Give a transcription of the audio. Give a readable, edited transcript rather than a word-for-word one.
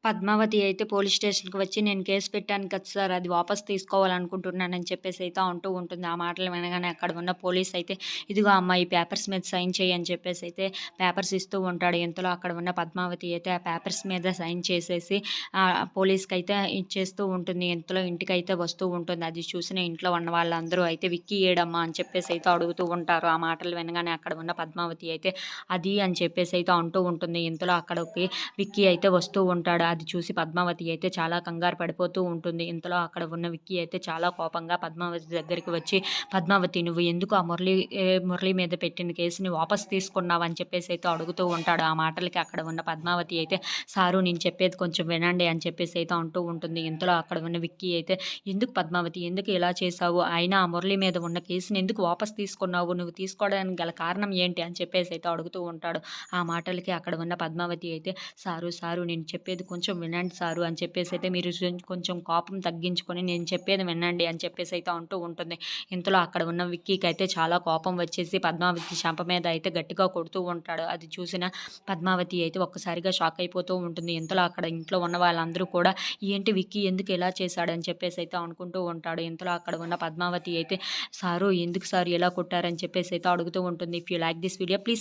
పద్మావతి అయితే పోలీస్ స్టేషన్‌కి వచ్చి నేను కేస్ పెట్టాను కదా సార్! అది వాపస్ తీసుకోవాలనుకుంటున్నానని చెప్పేసి అయితే అంటూ ఉంటుంది. ఆ మాటలు వినగానే అక్కడ ఉన్న పోలీస్ అయితే, "ఇదిగో అమ్మా ఈ పేపర్స్ మీద సైన్ చెయ్యి" అని చెప్పేసి అయితే పేపర్స్ ఇస్తూ ఉంటాడు. ఇంతలో అక్కడ ఉన్న పద్మావతి అయితే ఆ పేపర్స్ మీద సైన్ చేసేసి పోలీస్‌కైతే ఇచ్చేస్తూ ఉంటుంది. ఇంతలో ఇంటికైతే వస్తూ ఉంటుంది. అది చూసిన ఇంట్లో ఉన్న వాళ్ళందరూ అయితే "విక్కీ ఏడమ్మా?" అని చెప్పేసి అయితే అడుగుతూ ఉంటారు. ఆ మాటలు వినగానే అక్కడ ఉన్న పద్మావతి అయితే అది అని చెప్పేసి అయితే అంటూ ఉంటుంది. ఇంతలో అక్కడికి విక్కీ అయితే వస్తూ ఉంటాడు. అది చూసి పద్మావతి అయితే చాలా కంగారు పడిపోతూ ఉంటుంది. ఇంతలో అక్కడ ఉన్న విక్కీ అయితే చాలా కోపంగా పద్మావతి దగ్గరికి వచ్చి, "పద్మావతి నువ్వు ఎందుకు ఆ మురళి మీద పెట్టిన కేసుని వాపస్ తీసుకున్నావు?" అని చెప్పేసి అయితే అడుగుతూ ఉంటాడు. ఆ మాటలకి అక్కడ ఉన్న పద్మావతి అయితే, "సారు నేను చెప్పేది కొంచెం వినండి" అని చెప్పేసి అయితే అంటూ ఉంటుంది. ఇంతలో అక్కడ ఉన్న విక్కీ అయితే, "ఎందుకు పద్మావతి ఎందుకు ఇలా చేశావు? అయినా ఆ మురళి మీద ఉన్న కేసుని ఎందుకు వాపస్ తీసుకున్నావు? నువ్వు తీసుకోవడానికి గల కారణం ఏంటి?" అని చెప్పేసి అయితే అడుగుతూ ఉంటాడు. ఆ మాటలకి అక్కడ ఉన్న పద్మావతి అయితే, సారు నేను చెప్పేది కొంచెం వినండి సారు" అని చెప్పేసి అయితే మీరు కొంచెం కోపం తగ్గించుకొని నేను చెప్పేది వినండి అని చెప్పేసి అయితే అంటూ ఉంటుంది. ఇంతలో అక్కడ ఉన్న విక్కీకి అయితే చాలా కోపం వచ్చేసి పద్మావతి చెంప మీద అయితే గట్టిగా కొడుతూ ఉంటాడు. అది చూసిన పద్మావతి అయితే ఒక్కసారిగా షాక్ అయిపోతూ ఉంటుంది. ఇంతలో అక్కడ ఇంట్లో ఉన్న వాళ్ళందరూ కూడా ఏంటి విక్కీ ఎందుకు ఇలా చేశాడని చెప్పేసి అయితే అనుకుంటూ ఉంటాడు. ఇంతలో అక్కడ ఉన్న పద్మావతి అయితే, సారు ఎందుకు సారు ఇలా కొట్టారని చెప్పేసి అయితే అడుగుతూ ఉంటుంది. If you like this video please